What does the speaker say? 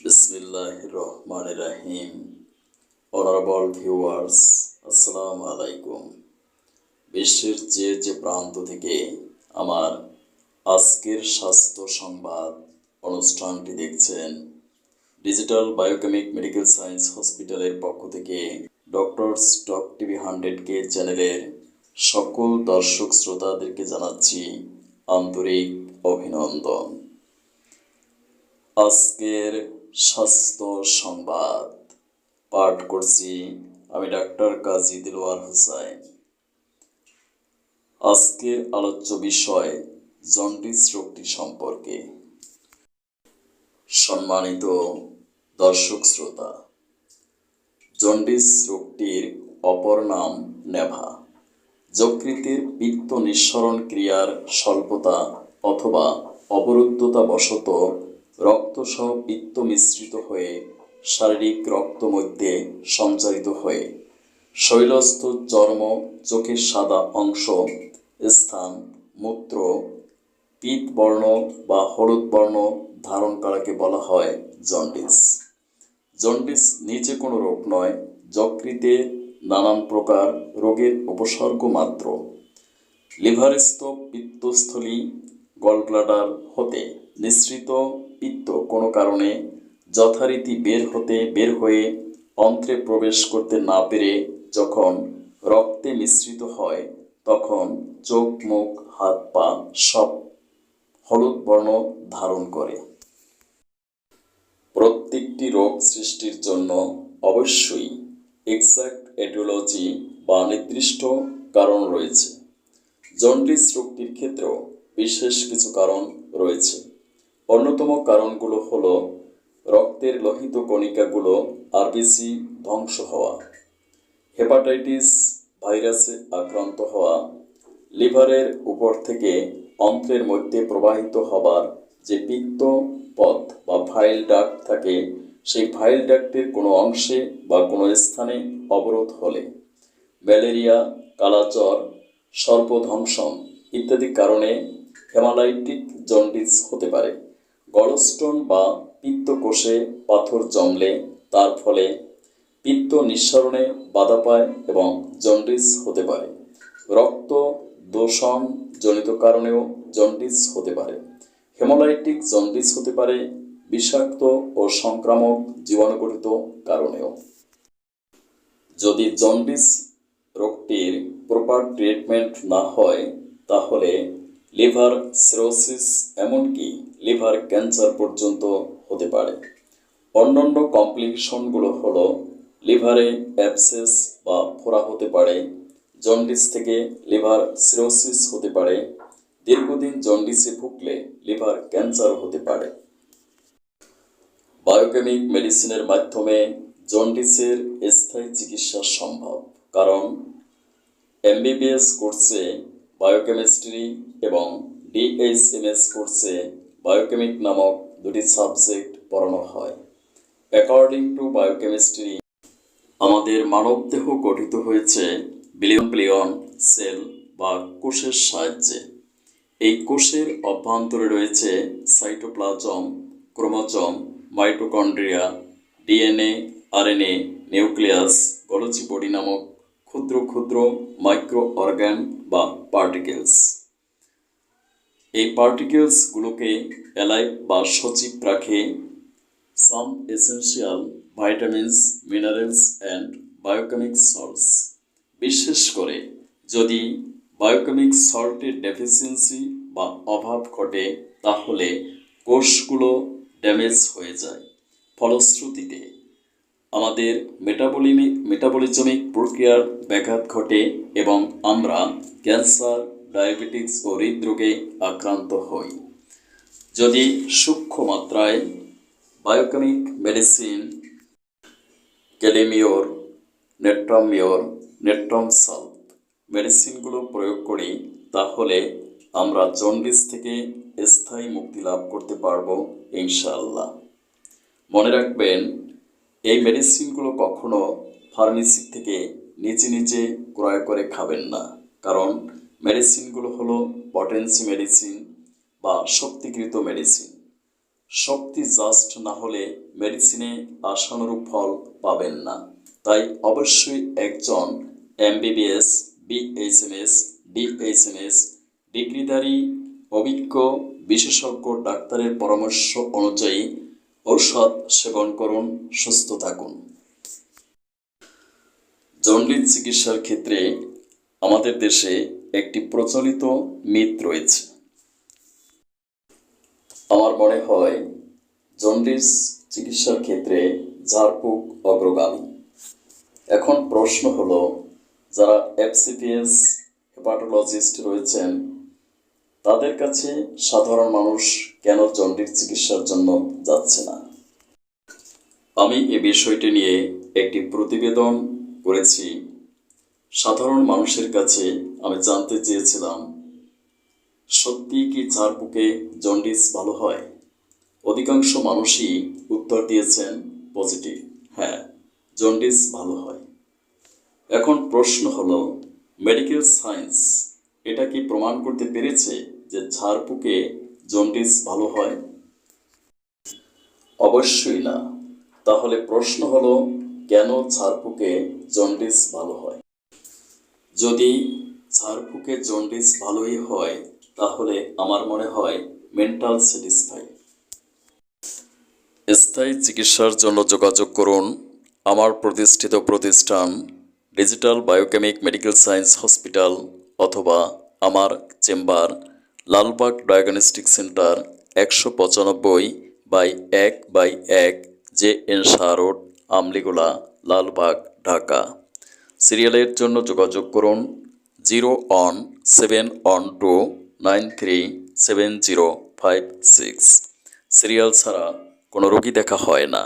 বিসমিল্লাহির রহমানির রহিম। Honourable viewers, আসসালামু আলাইকুম। বিশ্বের যে প্রান্ত থেকে আমার আজকের স্বাস্থ্য সংবাদ অনুষ্ঠানটি দেখছেন, ডিজিটাল বায়োকেমিক মেডিকেল সায়েন্স হসপিটালের পক্ষ থেকে ডক্টরস টক টিভি 100K চ্যানেলের সকল দর্শক শ্রোতাদেরকে জানাচ্ছি আন্তরিক অভিনন্দন। আজকের স্বাস্থ্য সংবাদ পাঠ করছি আমি ডাক্তার কাজী দিলওয়ার হোসেন। আজকের আলোচ্য বিষয় জন্ডিস রোগটি সম্পর্কে। সম্মানিত দর্শক শ্রোতা, জন্ডিস রোগটির অপর নাম নেভা। যকৃতের পিত্ত নিঃসরণ ক্রিয়ার স্বল্পতা অথবা অবরুদ্ধতা বশত রক্তসহ পিত্ত মিশ্রিত হয়ে শারীরিক রক্ত মধ্যে সঞ্চারিত হয়ে শৈলস্থ চর্ম, চোখের সাদা অংশ, স্থান, মূত্র পীতবর্ণ বা হলুদ বর্ণ ধারণ করাকে বলা হয় জন্ডিস। জন্ডিস নিজে কোনো রোগ নয়, যকৃতে নানান প্রকার রোগের উপসর্গ মাত্র। লিভারস্থ পিত্তস্থলী গলব্লাডার হতে নিঃসৃত পিত্ত কোনো কারণে যথারীতি বের হয়ে অন্ত্রে প্রবেশ করতে না পেরে যখন রক্তে মিশ্রিত হয়, তখন চোখ, মুখ, হাত, পা সব হলুদ বর্ণ ধারণ করে। প্রত্যেকটি রোগ সৃষ্টির জন্য অবশ্যই এক্সাক্ট এটিওলজি বা নির্দিষ্ট কারণ রয়েছে। জন্ডিস রোগটির ক্ষেত্রেও বিশেষ কিছু কারণ রয়েছে। অন্যতম কারণগুলো হলো রক্তের লোহিত কণিকাগুলো আরবিসি ধ্বংস হওয়া, হেপাটাইটিস ভাইরাসে আক্রান্ত হওয়া, লিভারের উপর থেকে অন্ত্রের মধ্যে প্রবাহিত হবার যে পিত্ত পথ বা ভাইল ডাক্ট থাকে, সেই ভাইল ডাক্টের কোনো অংশে বা কোনো স্থানে অবরোধ হলে, ম্যালেরিয়া, কালাজ্বর, সর্পদংশন ইত্যাদি কারণে হেমালাইটিক জন্ডিস হতে পারে। গলস্টোন বা পিত্তকোষে পাথর জমলে তার ফলে পিত্ত নিঃসরণে বাধা পায় এবং জন্ডিস হতে পারে। রক্ত দূষণ জনিত কারণেও জন্ডিস হতে পারে। হেমোলাইটিক জন্ডিস হতে পারে বিষাক্ত ও সংক্রামক জীবাণুঘটিত কারণেও। যদি জন্ডিস রোগটির প্রপার ট্রিটমেন্ট না হয়, তাহলে লিভার সিরোসিস, এমনকি লিভার ক্যান্সার পর্যন্ত হতে পারে। অন্যান্য কমপ্লিকেশনগুলো হলো লিভারে অ্যাবসেস বা ফোড়া হতে পারে, জন্ডিস থেকে লিভার সিরোসিস হতে পারে, দীর্ঘদিন জন্ডিসে ভুগলে লিভার ক্যান্সার হতে পারে। বায়োকেমিক মেডিসিনের মাধ্যমে জন্ডিসের স্থায়ী চিকিৎসা সম্ভব, কারণ এমবিবিএস কোর্সে বায়োকেমিস্ট্রি এবং ডিএইচএমএস কোর্সে বায়োকেমিক নামক দুটি সাবজেক্ট পড়ানো হয়। অ্যাকর্ডিং টু বায়োকেমিস্ট্রি, আমাদের মানবদেহ গঠিত হয়েছে বিলিয়ন বিলিয়ন সেল বা কোষের সাহায্যে। এই কোষের অভ্যন্তরে রয়েছে cytoplasm, chromosome, mitochondria, DNA, RNA, nucleus, Golgi body নামক ক্ষুদ্র ক্ষুদ্র মাইক্রো অর্গান বা পার্টিকেলস। এই পার্টিকেলসগুলোকে অ্যালাইভ বা সজীব রাখে some essential vitamins, minerals and biochemic salts. বিশেষ করে যদি বায়োকেমিক সল্টের ডেফিসিয়েন্সি বা অভাব ঘটে, তাহলে কোষগুলো ড্যামেজ হয়ে যায়। ফলশ্রুতিতে আমাদের মেটাবলিজমিক প্রক্রিয়ার ব্যাঘাত ঘটে এবং আমরা ক্যান্সার, ডায়াবেটিস ও হৃদরোগে আক্রান্ত হই। যদি সূক্ষ্ম মাত্রায় বায়োকেমিক মেডিসিন, ক্যালিমিওর, নেট্রামিওর, নেট্রাম সাল্ট মেডিসিনগুলো প্রয়োগ করি, তাহলে আমরা জন্ডিস থেকে স্থায়ী মুক্তি লাভ করতে পারবো ইনশাআল্লাহ। মনে রাখবেন, এই মেডিসিনগুলো কখনো ফার্মেসি থেকে নিজে ক্রয় করে খাবেন না, কারণ মেডিসিনগুলো হলো পটেন্সি মেডিসিন বা শক্তিকৃত মেডিসিন। শক্তি জাস্ট না হলে মেডিসিনে আশানুরূপ ফল পাবেন না। তাই অবশ্যই একজন এমবিবিএস, বিএইচএমএস, ডিএইচএমএস ডিগ্রিধারী অভিজ্ঞ বিশেষজ্ঞ ডাক্তারের পরামর্শ অনুযায়ী ঔষধ সেবন করুন, সুস্থ থাকুন। জন্ডিস চিকিৎসার ক্ষেত্রে আমাদের দেশে একটি প্রচলিত মিথ রয়েছে। আমার মনে হয় জন্ডিস চিকিৎসার ক্ষেত্রে ঝাড়ফুঁক অগ্রগামী। এখন প্রশ্ন হলো, যারা এফসিপিএস হেপাটোলজিস্ট রয়েছেন তাদের কাছে সাধারণ মানুষ কেন জন্ডিস চিকিৎসার জন্য যাচ্ছে না? আমি এ বিষয়টি নিয়ে একটি প্রতিবেদন করেছি। সাধারণ মানুষের কাছে আমি জানতে চেয়েছিলাম, সত্যি কি ঝাড়ফুঁকে জন্ডিস ভালো হয়? অধিকাংশ মানুষই উত্তর দিয়েছেন পজিটিভ, হ্যাঁ জন্ডিস ভালো হয়। এখন প্রশ্ন হলো, মেডিকেল সায়েন্স এটা কি প্রমাণ করতে পেরেছে যে ঝাড়ফুঁকে জন্ডিস ভালো হয়? অবশ্যই না। তাহলে প্রশ্ন হলো, কেন ঝাড়ফুঁকে জন্ডিস ভালো হয়? যদি ঝাড়ফুঁকে জন্ডিস ভালোই হয় তাহলে আমার মনে হয় মেন্টাল স্যাটিসফাই। স্থায়ী চিকিৎসার জন্য যোগাযোগ করুন আমার প্রতিষ্ঠিত প্রতিষ্ঠান digital biochemic medical science hospital অথবা আমার chamber Lalbagh diagnostic centre 195/1/1 JN Shah road, Amligola, Lalbagh, Dhaka. সিরিয়ালের জন্য যোগাযোগ করুন 01712937056। সিরিয়াল ছাড়া কোনো রোগী দেখা হয় না।